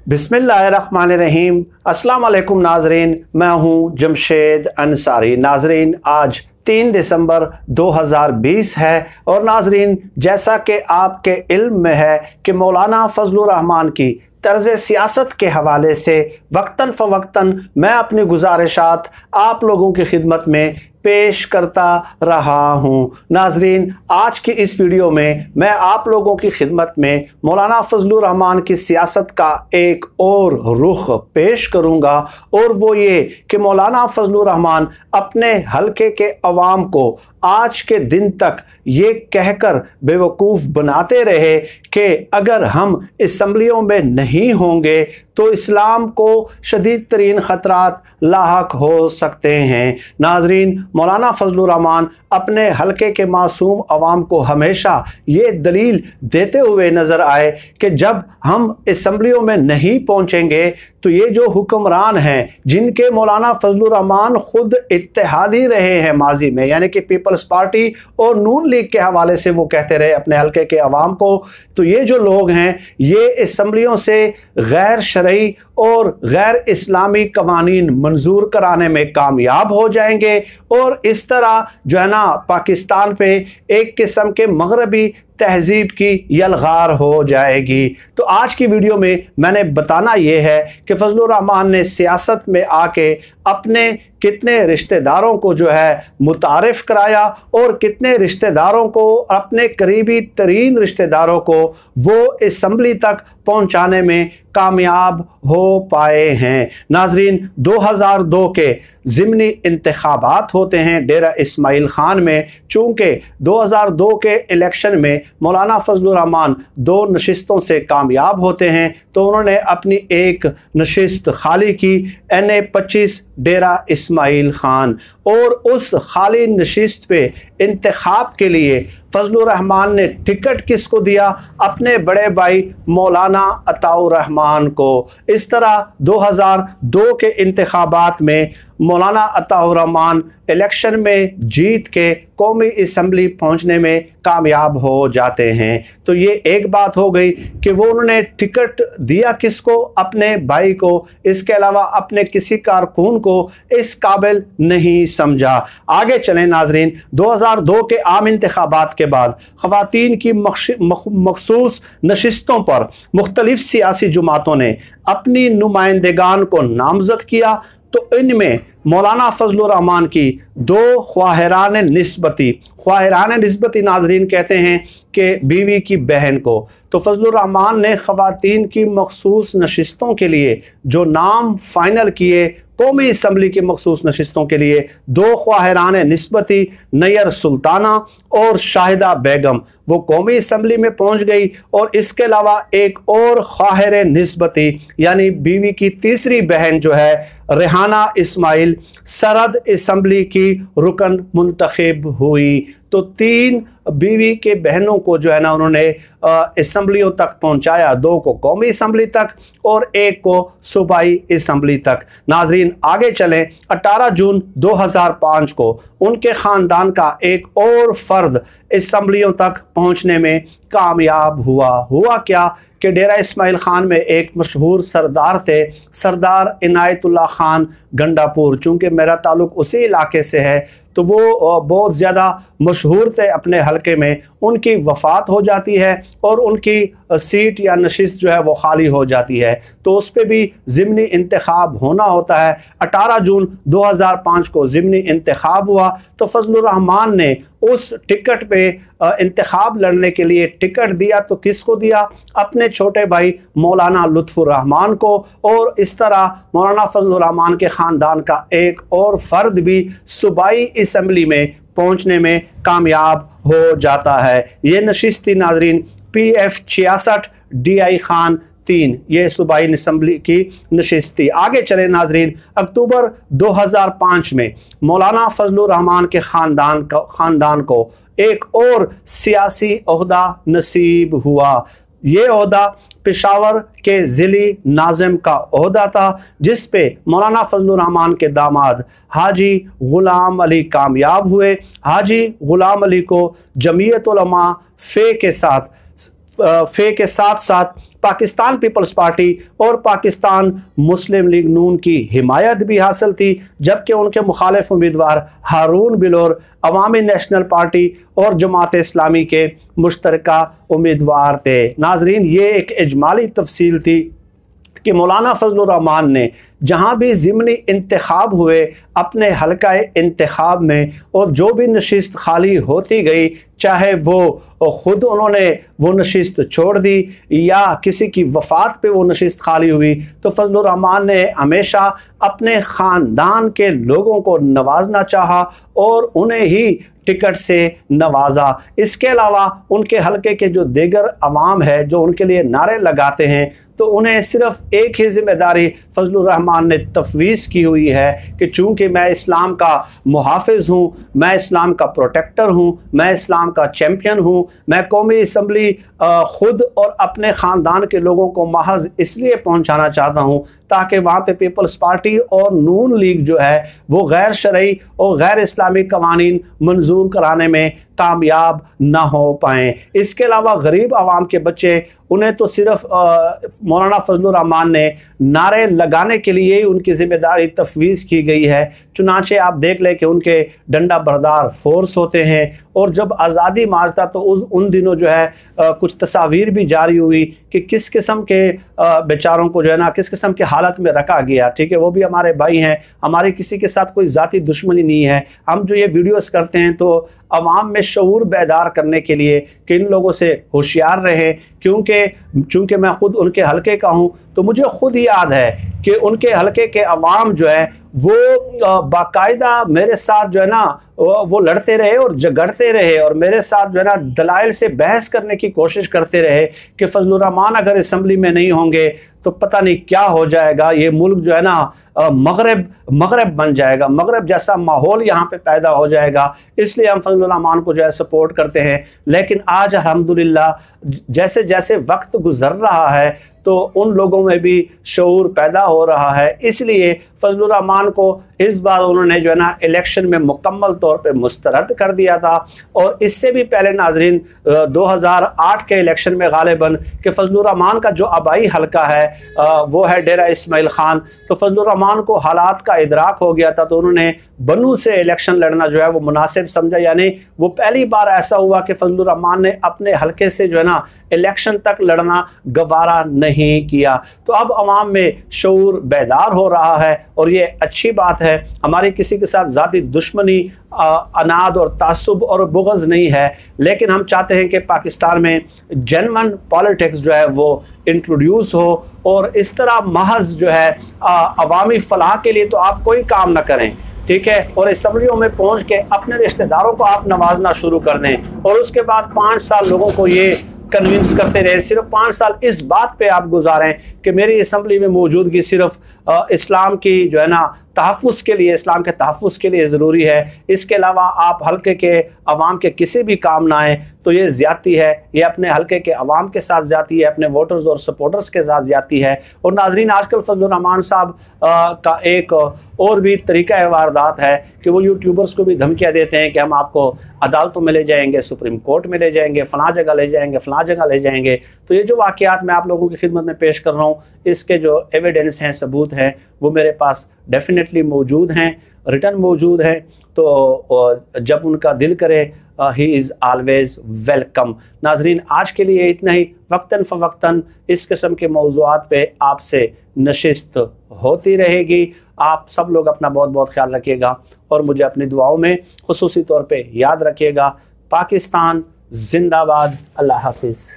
बिस्मिल्लाहिर्रहमानिर्रहीम। अस्सलाम वालेकुम नाजरीन, मैं हूँ जमशेद अंसारी। नाजरीन, आज 3 दिसंबर 2020 है और नाजरीन, जैसा कि आपके इल्म में है कि मौलाना फजलुर रहमान की तर्ज सियासत के हवाले से वक्तन फ़वक्तन मैं अपनी गुजारिशात आप लोगों की खिदमत में पेश करता रहा हूँ। नाजरीन, आज की इस वीडियो में मैं आप लोगों की खिदमत में मौलाना फजलुर रहमान की सियासत का एक और रुख पेश करूँगा, और वो ये कि मौलाना फजलुर रहमान अपने हलके के अवाम को आज के दिन तक ये कहकर बेवकूफ़ बनाते रहे कि अगर हम असम्बलियों में नहीं होंगे तो इस्लाम को शदीद तरीन ख़तरात लाहक हो सकते हैं। नाजरीन, मौलाना फजलुर रहमान अपने हलके के मासूम अवाम को हमेशा ये दलील देते हुए नज़र आए कि जब हम असम्बलियों में नहीं पहुँचेंगे तो ये जो हुक्मरान हैं, जिनके मौलाना फजलुर रहमान ख़ुद इत्तेहादी रहे हैं माजी में, यानी कि पीपल्स पार्टी और नून लीग के हवाले से वो कहते रहे अपने हलके के अवाम को, तो ये जो लोग हैं ये असम्बलियों से गैर शरई और गैर इस्लामी कवानीन मंजूर कराने में कामयाब हो जाएंगे, और इस तरह जो है ना पाकिस्तान पे एक किस्म के मगरबी तहजीब की यलगार हो जाएगी। तो आज की वीडियो में मैंने बताना यह है कि फजलुर रहमान ने सियासत में आके अपने कितने रिश्तेदारों को जो है मुतारिफ कराया और कितने रिश्तेदारों को, अपने करीबी तरीन रिश्तेदारों को वो असम्बली तक पहुंचाने में कामयाब हो पाए हैं। नाजरीन, 2002 के ज़िमनी इंतखाबात होते हैं डेरा इस्माइल खान में। चूँकि 2002 के इलेक्शन में मौलाना फजलुर रहमान 2 नशिस्तों से कामयाब होते हैं, तो उन्होंने अपनी एक नशिस्त खाली की, NA 25 डेरा इस्माइल खान, और उस खाली नशिस्त पे इंतखाब के लिए फजलुर रहमान ने टिकट किसको दिया? अपने बड़े भाई मौलाना अताउर रहमान को। इस तरह 2002 के इंतखाबात में मौलाना अताउर रहमान इलेक्शन में जीत के कौमी असम्बली पहुंचने में कामयाब हो जाते हैं। तो ये एक बात हो गई कि वो उन्होंने टिकट दिया किसको? अपने भाई को। इसके अलावा अपने किसी कारकुन को इस काबिल नहीं समझा। आगे चलें नाजरीन, 2002 के आम इंतखाबात के बाद ख़वातीन की मखसूस नशिस्तों पर मुख्तलिफ सियासी जमातों ने अपनी नुमाइंदगान को नामज़द किया, तो इनमें मौलाना फजलुर रहमान की 2 ख्वाहिरान निस्बती नाजरीन कहते हैं कि बीवी की बहन को। तो फजलुर रहमान ने ख़वातीन की मखसूस नशिस्तों के लिए जो नाम फाइनल किए, कौमी असम्बली की मखसूस नशिस्तों के लिए 2 ख्वाहिरान निस्बती, नैयर सुल्ताना और शाहिदा बेगम, वो कौमी असम्बली में पहुंच गई, और इसके अलावा एक और ख्वाहिर निस्बती यानी बीवी की तीसरी बहन जो है रेहाना इस्माइल, सरहद असम्बली की रुकन मुंतखब हुई। तो 3 बीवी के बहनों को जो है ना उन्होंने असम्बलियों तक पहुंचाया, 2 को कौमी असम्बली तक और 1 को सूबाई असम्बली तक। नाजरीन, आगे चलें, 18 जून 2005 को उनके ख़ानदान का एक और फ़र्द असम्बलियों तक पहुंचने में कामयाब हुआ क्या कि डेरा इस्माइल खान में एक मशहूर सरदार थे, सरदार इनायतुल्लाह खान गंडापुर। चूँकि मेरा ताल्लुक़ उसी इलाके से है तो वो बहुत ज़्यादा मशहूर थे अपने हलके में। उनकी वफ़ात हो जाती है और उनकी सीट या नशिस्त जो है वो खाली हो जाती है, तो उस पर भी ज़िमनी इंतखाब होना होता है। 18 जून 2005 को ज़िमनी इंतखाब हुआ, तो फजलुर रहमान ने उस टिकट पे इंतखाब लड़ने के लिए टिकट दिया, तो किसको दिया? अपने छोटे भाई मौलाना लुत्फ़ुर रहमान को। और इस तरह मौलाना फजलुर रहमान के ख़ानदान का एक और फ़र्द भी सूबाई असम्बली में पहुंचने में कामयाब हो जाता है। ये नशिस्त थी नाजरीन PF 66 DI खान 3, ये सूबाई असम्बली की नशिस्त थी। आगे चले नाजरीन, अक्टूबर 2005 में मौलाना फजलुर रहमान के ख़ानदान को एक और सियासी ओहदा नसीब हुआ। ये ओहदा पेशावर के ज़िली नाज़िम का ओहदा था, जिस पे मौलाना फजलुर रहमान के दामाद हाजी ग़ुलाम अली कामयाब हुए। हाजी ग़ुलाम अली को जमीयत उलमा फ़े के साथ साथ पाकिस्तान पीपल्स पार्टी और पाकिस्तान मुस्लिम लीग नून की हिमायत भी हासिल थी, जबकि उनके मुखालिफ उम्मीदवार हारून बिलोर अवामी नेशनल पार्टी और जमात इस्लामी के मुश्तरका उम्मीदवार थे। नाजरीन, ये एक इजमाली तफसील थी कि मौलाना फजलुर रहमान ने जहाँ भी ज़िमनी इंतखाब हुए अपने हल्का इंतखाब में, और जो भी नशिस्त खाली होती गई, चाहे वो ख़ुद उन्होंने वो नशिस्त छोड़ दी या किसी की वफ़ात पे वो नशिस्त खाली हुई, तो फजलुर रहमान ने हमेशा अपने ख़ानदान के लोगों को नवाजना चाहा और उन्हें ही टिकट से नवाजा। इसके अलावा उनके हल्के के जो दीगर अवाम है जो उनके लिए नारे लगाते हैं, तो उन्हें सिर्फ एक ही जिम्मेदारी फजलुर रहमान ने तफवीज़ की हुई है कि चूँकि मैं इस्लाम का मुहाफ़िज़ हूँ, मैं इस्लाम का प्रोटेक्टर हूँ, मैं इस्लाम का चैम्पियन हूँ, मैं कौमी असम्बली ख़ुद और अपने ख़ानदान के लोगों को महज इसलिए पहुँचाना चाहता हूँ ताकि वहाँ पे पीपल्स पार्टी और नून लीग जो है वो गैर शरई और गैर इस्लामी कवानीन मंजूर कराने में कामयाब ना हो पाएँ। इसके अलावा गरीब आवाम के बच्चे, उन्हें तो सिर्फ मौलाना फजलुर रहमान ने नारे लगाने के लिए ही उनकी ज़िम्मेदारी तफवीज़ की गई है। चुनांचे आप देख लें कि उनके डंडा बरदार फोर्स होते हैं, और जब आज़ादी मार्च था तो उन दिनों जो है कुछ तस्वीर भी जारी हुई कि किस किस्म के बेचारों को जो है ना किस किस्म के हालत में रखा गया। ठीक है, वो भी हमारे भाई हैं, हमारी किसी के साथ कोई ज़ाती दुश्मनी नहीं है। हम जो ये वीडियोस करते हैं तो अवाम में शऊर बेदार करने के लिए कि इन लोगों से होशियार रहें, चूँकि मैं ख़ुद उनके हलके का हूँ, तो मुझे ख़ुद ही याद है कि उनके हलके के अवाम जो है वो बाकायदा मेरे साथ जो है ना वो लड़ते रहे और झगड़ते रहे, और मेरे साथ जो है ना दलाइल से बहस करने की कोशिश करते रहे कि फजलुर रहमान अगर असम्बली में नहीं होंगे तो पता नहीं क्या हो जाएगा, ये मुल्क जो है ना मगरब बन जाएगा, मगरब जैसा माहौल यहाँ पे पैदा हो जाएगा। इसलिए हम फजलुर रहमान को जो है सपोर्ट करते हैं। लेकिन आज अल्हम्दुलिल्लाह जैसे जैसे वक्त गुजर रहा है तो उन लोगों में भी शऊर पैदा हो रहा है। इसलिए फजलुर रहमान को इस बार उन्होंने जो है ना इलेक्शन में मुकम्मल तौर पे मुस्तरद कर दिया था। और इससे भी पहले नाजरीन 2008 के इलेक्शन में गालिबन कि फजलुर रहमान का जो आबाई हल्का है वो है डेरा इस्माइल खान, तो फजलुर रहमान को हालात का इदराक हो गया था, तो उन्होंने बनू से इलेक्शन लड़ना जो है वो मुनासिब समझा। यानी वो पहली बार ऐसा हुआ कि फजलुर रहमान ने अपने हल्के से जो है ना इलेक्शन तक लड़ना गवारा नहीं किया। तो अब अवाम में शऊर बेदार हो रहा है और ये अच्छी बात है। हमारी किसी के साथ ज़ाती दुश्मनी, अनाद और तासुब और बुग़्ज़ नहीं है, लेकिन हम चाहते हैं कि पाकिस्तान में जेन्युइन पॉलिटिक्स जो है वो इंट्रोड्यूस हो, और इस तरह महज जो है अवामी फलाह के लिए तो आप कोई काम ना करें, ठीक है, और असम्बलियों में पहुंच के अपने रिश्तेदारों को आप नवाजना शुरू कर दें, और उसके बाद 5 साल लोगों को ये कन्विंस करते रहे, सिर्फ 5 साल इस बात पे आप गुजारें कि मेरी असम्बली में मौजूदगी सिर्फ इस्लाम की जो है ना तहफ़्फ़ुज़ के लिए, इस्लाम के तहफ़्फ़ुज़ के लिए ज़रूरी है। इसके अलावा आप हल्के के अवाम के किसी भी काम ना आएँ तो ये ज़्यादती है, ये अपने हल्के के अवाम के साथ ज़्यादती है, अपने वोटर्स और सपोर्टर्स के साथ ज़्यादती है। और नाज़रीन, आजकल फजलुर रहमान साहब का एक और भी तरीका वारदात है कि वो यूट्यूबर्स को भी धमकियाँ देते हैं कि हम आपको अदालतों में ले जाएंगे, सुप्रीम कोर्ट में ले जाएंगे, फ़लाँ जगह ले जाएंगे, फ़लाँ जगह ले जाएंगे। तो ये जो वाक़यात मैं आप लोगों की खिदमत में पेश कर रहा हूँ, इसके जो एविडेंस हैं, सबूत हैं, वो मेरे पास डेफिनेटली मौजूद हैं, रिटर्न मौजूद हैं। तो जब उनका दिल करे ही इज़ आलवेज़ वेलकम। नाजरीन, आज के लिए इतना ही। वक्तन फ़वक्तन इस किस्म के मौज़ूआत पे आपसे नशिस्त होती रहेगी। आप सब लोग अपना बहुत बहुत ख्याल रखिएगा और मुझे अपनी दुआओं में खुसूसी तौर पे याद रखिएगा। पाकिस्तान जिंदाबाद। अल्लाह हाफिज़।